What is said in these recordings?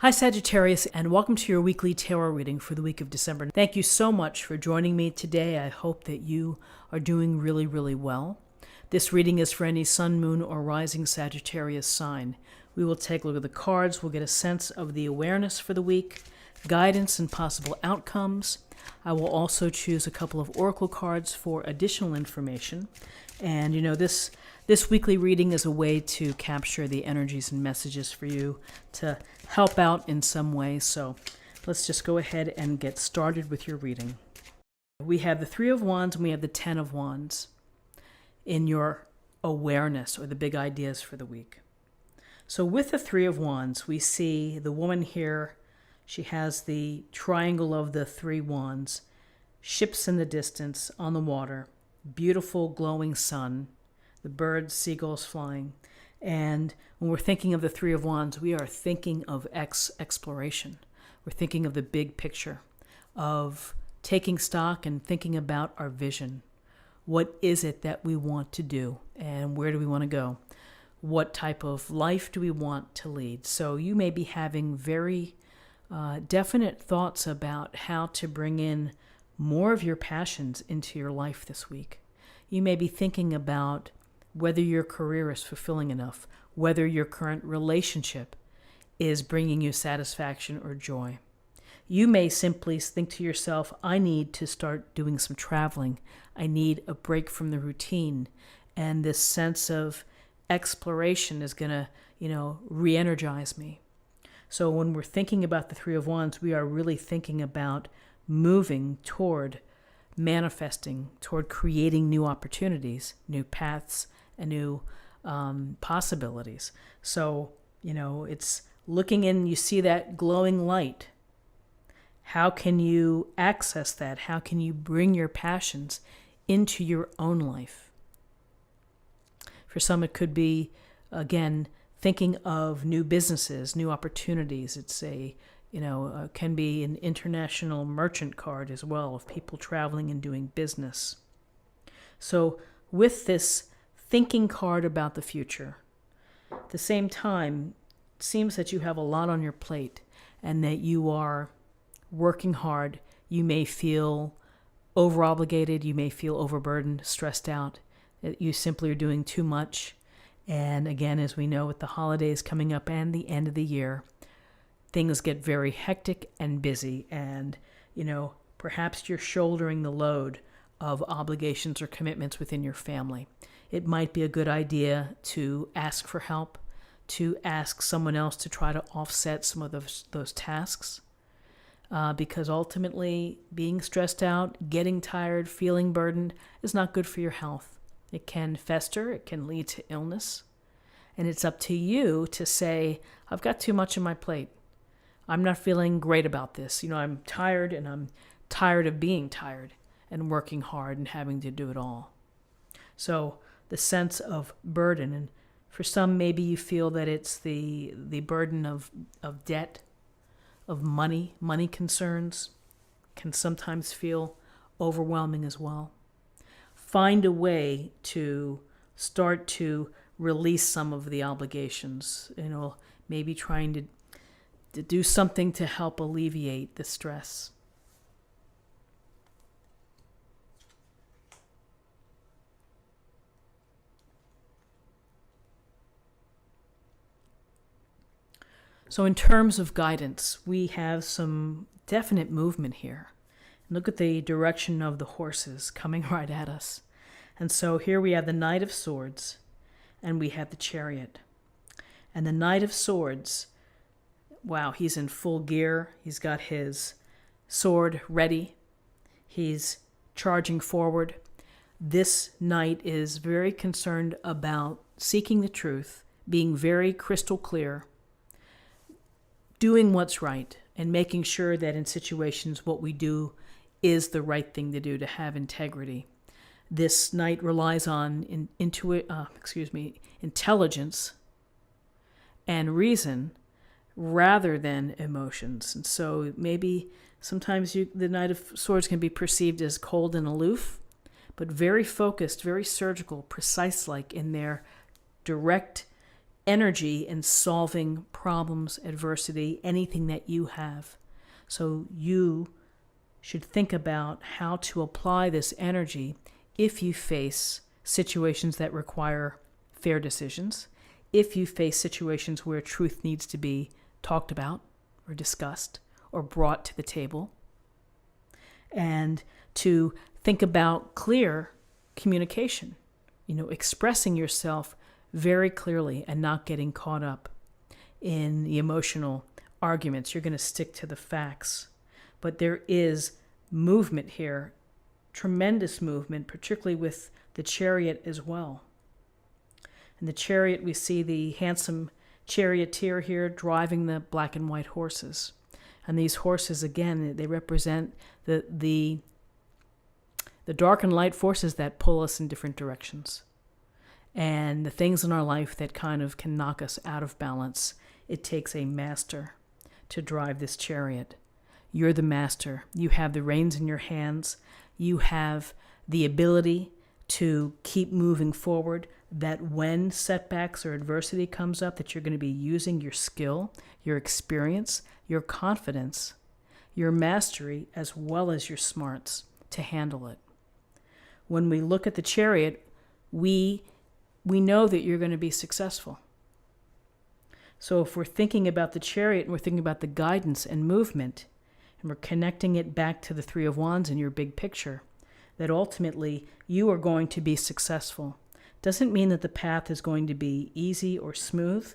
Hi Sagittarius, and welcome to your weekly tarot reading for the week of December. Thank you so much for joining me today. I hope that you are doing really, really well. This reading is for any sun, moon, or rising Sagittarius sign. We will take a look at the cards. We'll get a sense of the awareness for the week, guidance and possible outcomes. I will also choose a couple of oracle cards for additional information. And this weekly reading is a way to capture the energies and messages for you to help out in some way. So let's just go ahead and get started with your reading. We have the Three of Wands and we have the Ten of Wands in your awareness or the big ideas for the week. So with the Three of Wands, we see the woman here. She has the triangle of the three wands, ships in the distance on the water, beautiful glowing sun, the birds, seagulls flying. And when we're thinking of the Three of Wands, we are thinking of exploration. We're thinking of the big picture, of taking stock and thinking about our vision. What is it that we want to do and where do we want to go? What type of life do we want to lead? So you may be having very definite thoughts about how to bring in more of your passions into your life this week. You may be thinking about whether your career is fulfilling enough, whether your current relationship is bringing you satisfaction or joy. You may simply think to yourself, I need to start doing some traveling. I need a break from the routine. And this sense of exploration is going to, re-energize me. So when we're thinking about the Three of Wands, we are really thinking about moving toward manifesting, toward creating new opportunities, new paths, and new possibilities. So, it's looking in, you see that glowing light. How can you access that? How can you bring your passions into your own life? For some, it could be, again, thinking of new businesses, new opportunities. It's can be an international merchant card as well of people traveling and doing business. So with this thinking card about the future, at the same time, it seems that you have a lot on your plate and that you are working hard. You may feel over-obligated, you may feel overburdened, stressed out, that you simply are doing too much. And again, as we know, with the holidays coming up and the end of the year, things get very hectic and busy. And, perhaps you're shouldering the load of obligations or commitments within your family. It might be a good idea to ask for help, to ask someone else to try to offset some of those tasks. Because ultimately, being stressed out, getting tired, feeling burdened is not good for your health. It can fester, it can lead to illness, and it's up to you to say, I've got too much on my plate. I'm not feeling great about this. I'm tired, and I'm tired of being tired and working hard and having to do it all. So the sense of burden, and for some, maybe you feel that it's the burden of debt, of money concerns can sometimes feel overwhelming as well. Find a way to start to release some of the obligations, maybe trying to do something to help alleviate the stress. So in terms of guidance, we have some definite movement here. Look at the direction of the horses coming right at us. And so here we have the Knight of Swords and we have the Chariot. And the Knight of Swords, wow, he's in full gear. He's got his sword ready. He's charging forward. This knight is very concerned about seeking the truth, being very crystal clear, doing what's right, and making sure that in situations what we do is the right thing to do, to have integrity. This knight relies on intelligence and reason rather than emotions. And so maybe sometimes the Knight of Swords can be perceived as cold and aloof, but very focused, very surgical, precise-like in their direct energy in solving problems, adversity, anything that you have. So you should think about how to apply this energy if you face situations that require fair decisions, if you face situations where truth needs to be talked about or discussed or brought to the table, and to think about clear communication, expressing yourself very clearly and not getting caught up in the emotional arguments. You're going to stick to the facts. But there is movement here, tremendous movement, particularly with the Chariot as well. In the Chariot, we see the handsome charioteer here driving the black and white horses. And these horses, again, they represent the dark and light forces that pull us in different directions. And the things in our life that kind of can knock us out of balance. It takes a master to drive this chariot. You're the master. You have the reins in your hands. You have the ability to keep moving forward, that when setbacks or adversity comes up, that you're going to be using your skill, your experience, your confidence, your mastery, as well as your smarts to handle it. When we look at the chariot, we know that you're going to be successful. So if we're thinking about the chariot and we're thinking about the guidance and movement, and we're connecting it back to the Three of Wands in your big picture, that ultimately you are going to be successful. Doesn't mean that the path is going to be easy or smooth.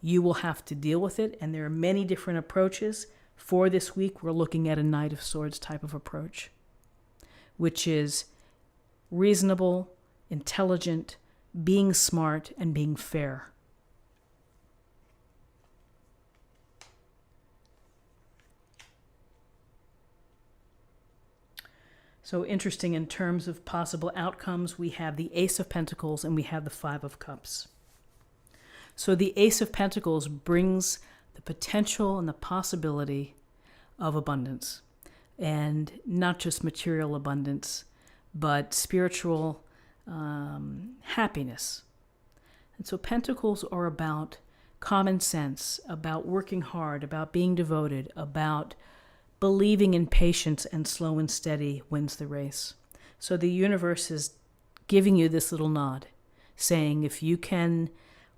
You will have to deal with it, and there are many different approaches. For this week, we're looking at a Knight of Swords type of approach, which is reasonable, intelligent, being smart, and being fair. So interesting in terms of possible outcomes, we have the Ace of Pentacles and we have the Five of Cups. So the Ace of Pentacles brings the potential and the possibility of abundance, and not just material abundance, but spiritual happiness. And so Pentacles are about common sense, about working hard, about being devoted, about believing in patience, and slow and steady wins the race. So the universe is giving you this little nod, saying if you can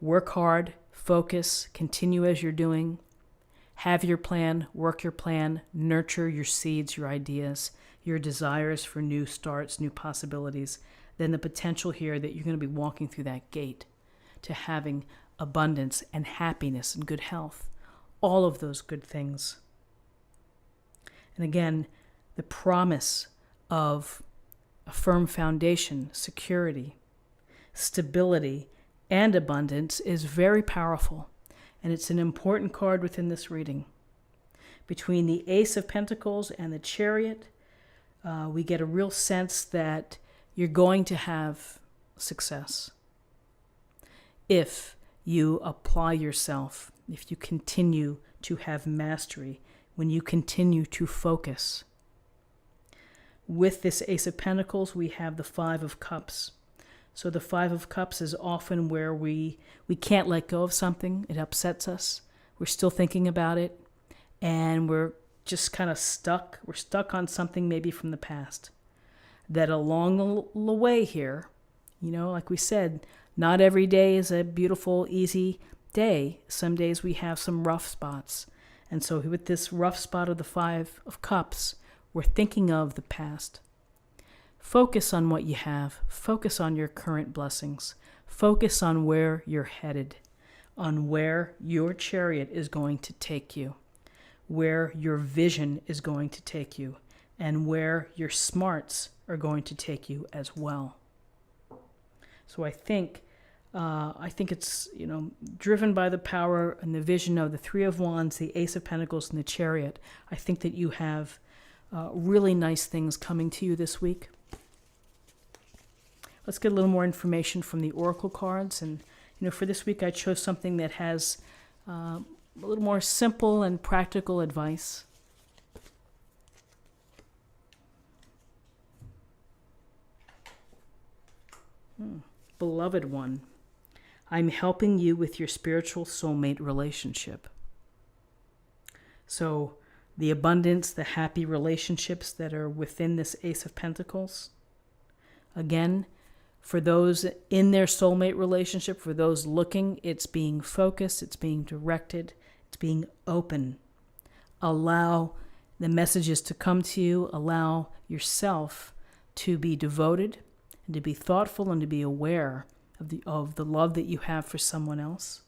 work hard, focus, continue as you're doing, have your plan, work your plan, nurture your seeds, your ideas, your desires for new starts, new possibilities, then the potential here that you're going to be walking through that gate to having abundance and happiness and good health, all of those good things. And again, the promise of a firm foundation, security, stability, and abundance is very powerful. And it's an important card within this reading. Between the Ace of Pentacles and the Chariot, we get a real sense that you're going to have success if you apply yourself, if you continue to have mastery, when you continue to focus. With this Ace of Pentacles, we have the Five of Cups. So the Five of Cups is often where we can't let go of something. It upsets us. We're still thinking about it, and we're just kind of stuck. We're stuck on something maybe from the past. That along the way here, like we said, not every day is a beautiful, easy day. Some days we have some rough spots. And so with this rough spot of the Five of Cups, we're thinking of the past. Focus on what you have. Focus on your current blessings. Focus on where you're headed, on where your chariot is going to take you, where your vision is going to take you, and where your smarts are going to take you as well. So I think it's, driven by the power and the vision of the Three of Wands, the Ace of Pentacles, and the Chariot. I think that you have really nice things coming to you this week. Let's get a little more information from the Oracle cards. And, for this week, I chose something that has a little more simple and practical advice. Beloved one. I'm helping you with your spiritual soulmate relationship. So the abundance, the happy relationships that are within this Ace of Pentacles. Again, for those in their soulmate relationship, for those looking, it's being focused, it's being directed, it's being open. Allow the messages to come to you. Allow yourself to be devoted and to be thoughtful and to be aware of the love that you have for someone else.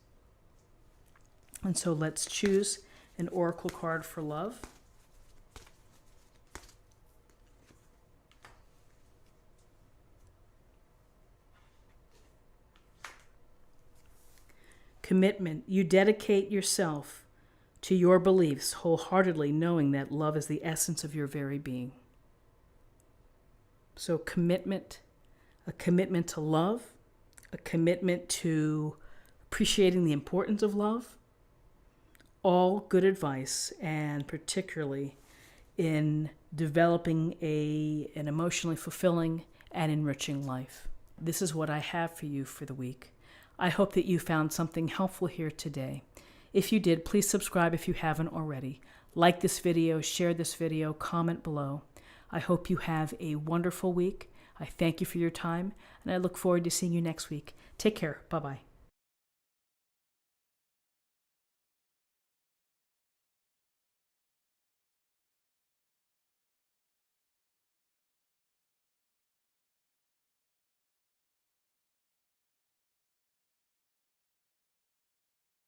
And so let's choose an oracle card for love. Commitment. You dedicate yourself to your beliefs wholeheartedly, knowing that love is the essence of your very being. So commitment, a commitment to love, a commitment to appreciating the importance of love, all good advice, and particularly in developing an emotionally fulfilling and enriching life. This is what I have for you for the week. I hope that you found something helpful here today. If you did, please subscribe if you haven't already. Like this video, share this video, comment below. I hope you have a wonderful week. I thank you for your time, and I look forward to seeing you next week. Take care. Bye-bye.